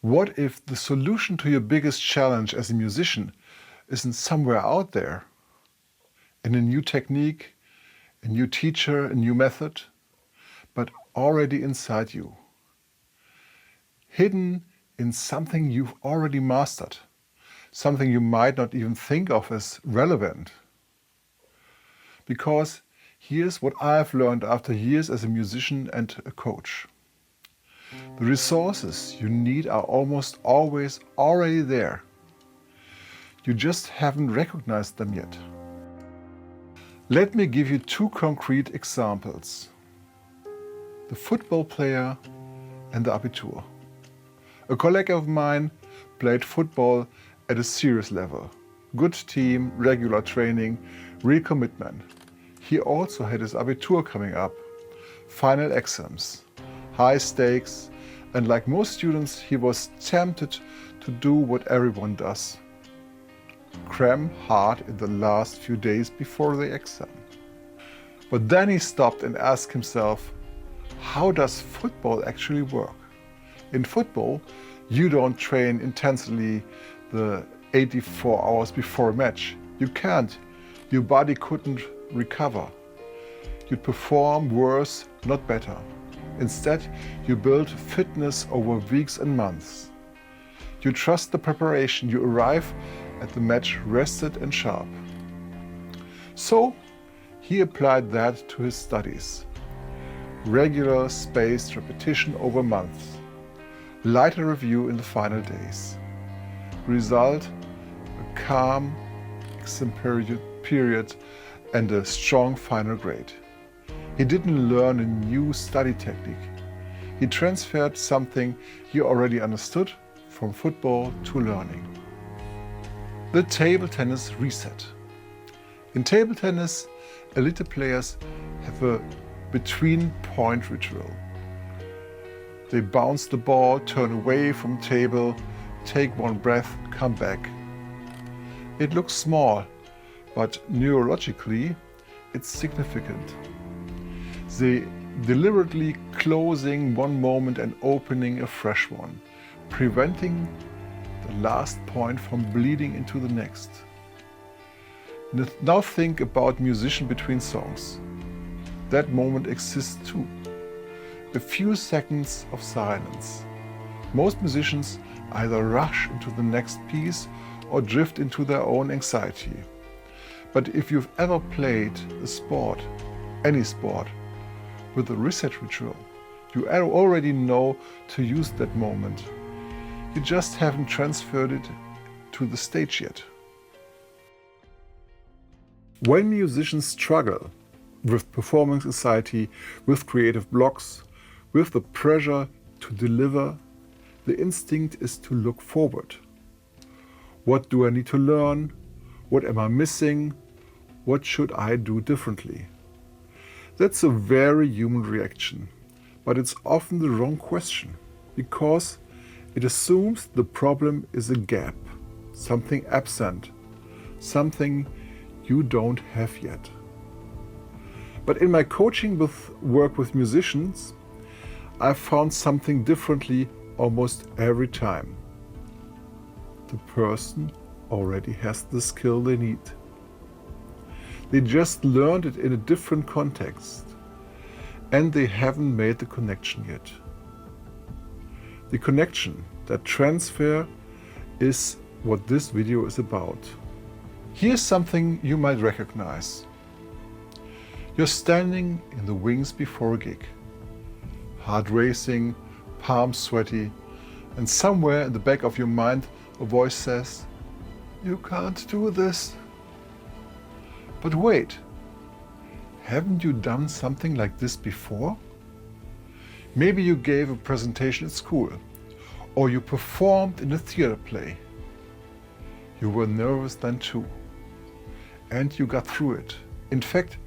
What if the solution to your biggest challenge as a musician isn't somewhere out there? In a new technique, a new teacher, a new method, but already inside you. Hidden in something you've already mastered, something you might not even think of as relevant. Because here's what I've learned after years as a musician and a coach. The resources you need are almost always already there. You just haven't recognized them yet. Let me give you two concrete examples. The football player and the Abitur. A colleague of mine played football at a serious level. Good team, regular training, real commitment. He also had his Abitur coming up. Final exams, high stakes, and like most students, he was tempted to do what everyone does. Cram hard in the last few days before the exam. But then he stopped and asked himself, how does football actually work? In football, you don't train intensely the 84 hours before a match. You can't. Your body couldn't recover. You'd perform worse, not better. Instead, you build fitness over weeks and months. You trust the preparation. You arrive at the match rested and sharp. So, he applied that to his studies. Regular spaced repetition over months. Lighter review in the final days. Result, a calm exam period and a strong final grade. He didn't learn a new study technique. He transferred something he already understood from football to learning. The table tennis reset. In table tennis, elite players have a between-point ritual. They bounce the ball, turn away from table, take one breath, come back. It looks small, but neurologically it's significant. They deliberately closing one moment and opening a fresh one, preventing the last point from bleeding into the next. Now think about musician between songs. That moment exists too. A few seconds of silence. Most musicians either rush into the next piece or drift into their own anxiety. But if you've ever played a sport, any sport, with a reset ritual, you already know to use that moment. You just haven't transferred it to the stage yet. When musicians struggle with performance anxiety, with creative blocks, with the pressure to deliver, the instinct is to look forward. What do I need to learn? What am I missing? What should I do differently? That's a very human reaction, but it's often the wrong question, because it assumes the problem is a gap, something absent, something you don't have yet. But in my coaching work with musicians, I've found something differently almost every time. The person already has the skill they need. They just learned it in a different context, and they haven't made the connection yet. The connection, that transfer, is what this video is about. Here's something you might recognize. You're standing in the wings before a gig. Heart racing, palms sweaty, and somewhere in the back of your mind a voice says, "You can't do this." But wait, haven't you done something like this before? Maybe you gave a presentation at school, or you performed in a theater play. You were nervous then too, and you got through it. In fact,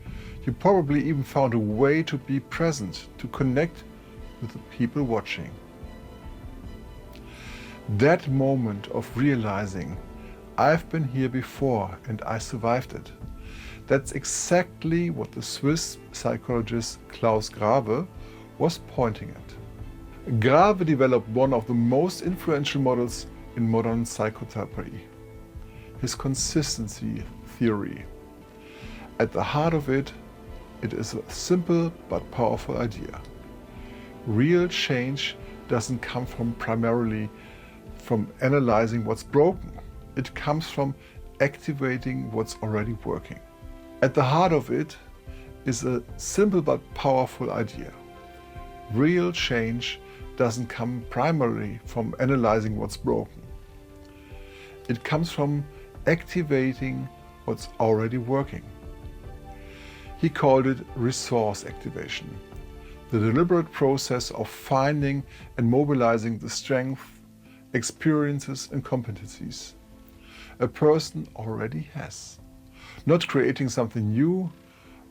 you probably even found a way to be present, to connect with the people watching. That moment of realizing, I've been here before and I survived it. That's exactly what the Swiss psychologist Klaus Grawe was pointing at. Grawe developed one of the most influential models in modern psychotherapy, his consistency theory. At the heart of it, it is a simple but powerful idea. Real change doesn't come primarily from analyzing what's broken. It comes from activating what's already working. At the heart of it is a simple but powerful idea. Real change doesn't come primarily from analyzing what's broken. It comes from activating what's already working. He called it resource activation, the deliberate process of finding and mobilizing the strength, experiences and competencies a person already has. Not creating something new,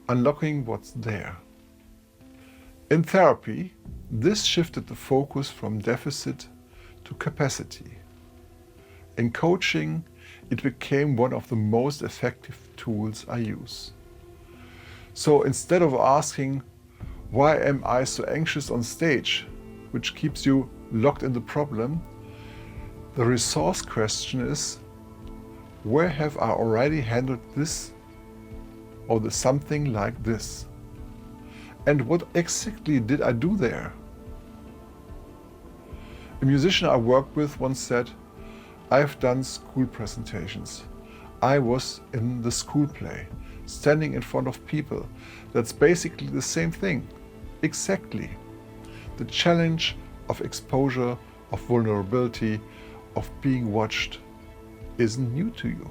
unlocking what's there. In therapy, this shifted the focus from deficit to capacity. In coaching, it became one of the most effective tools I use. So instead of asking, why am I so anxious on stage, which keeps you locked in the problem, the resource question is, where have I already handled this or the something like this? And what exactly did I do there? A musician I worked with once said, I've done school presentations. I was in the school play, standing in front of people. That's basically the same thing. Exactly. The challenge of exposure, of vulnerability, of being watched isn't new to you.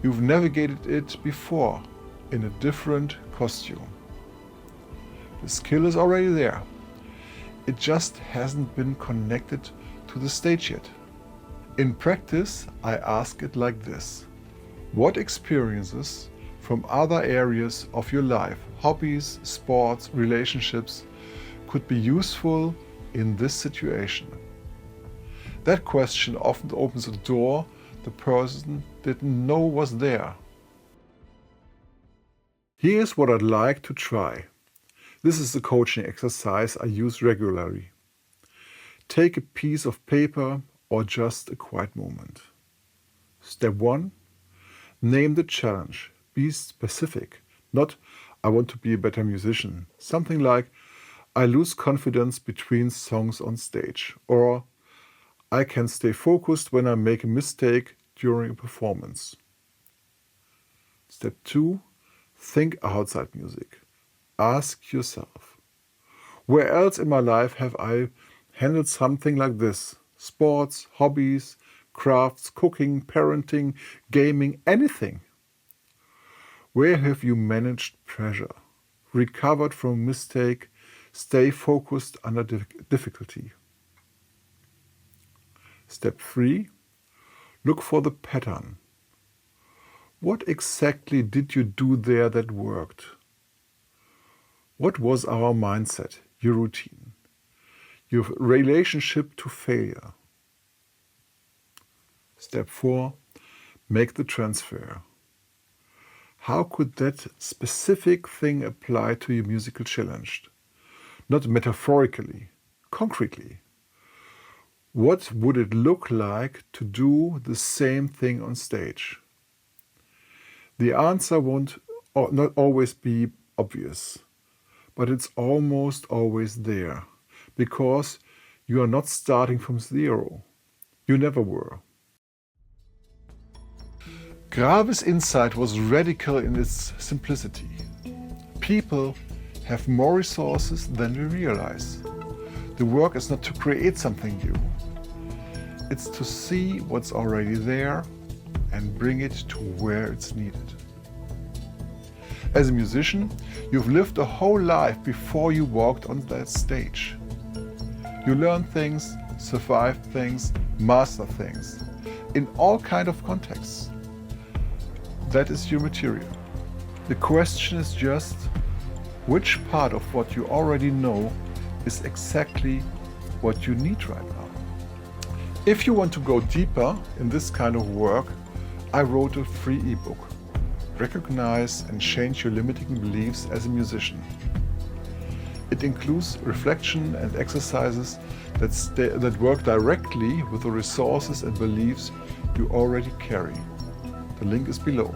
You've navigated it before in a different costume. The skill is already there. It just hasn't been connected to the stage yet. In practice, I ask it like this. What experiences from other areas of your life, hobbies, sports, relationships, could be useful in this situation? That question often opens a door the person didn't know was there. Here's what I'd like to try. This is a coaching exercise I use regularly. Take a piece of paper or just a quiet moment. Step 1. Name the challenge. Be specific. Not, I want to be a better musician. Something like, I lose confidence between songs on stage. Or, I can stay focused when I make a mistake during a performance. Step 2. Think outside music. Ask yourself, where else in my life have I handled something like this? Sports, hobbies, crafts, cooking, parenting, gaming, anything. Where have you managed pressure, recovered from a mistake, stay focused under difficulty? Step 3. Look for the pattern. What exactly did you do there that worked? What was our mindset, your routine, your relationship to failure? Step 4. Make the transfer. How could that specific thing apply to your musical challenge? Not metaphorically, concretely. What would it look like to do the same thing on stage? The answer won't not always be obvious, but it's almost always there, because you are not starting from zero. You never were. Grawe's insight was radical in its simplicity. People have more resources than we realize. The work is not to create something new. It's to see what's already there and bring it to where it's needed. As a musician, you've lived a whole life before you walked on that stage. You learn things, survive things, master things, in all kinds of contexts. That is your material. The question is just, which part of what you already know is exactly what you need right now? If you want to go deeper in this kind of work, I wrote a free ebook. Recognize and change your limiting beliefs as a musician. It includes reflection and exercises that work directly with the resources and beliefs you already carry. The link is below.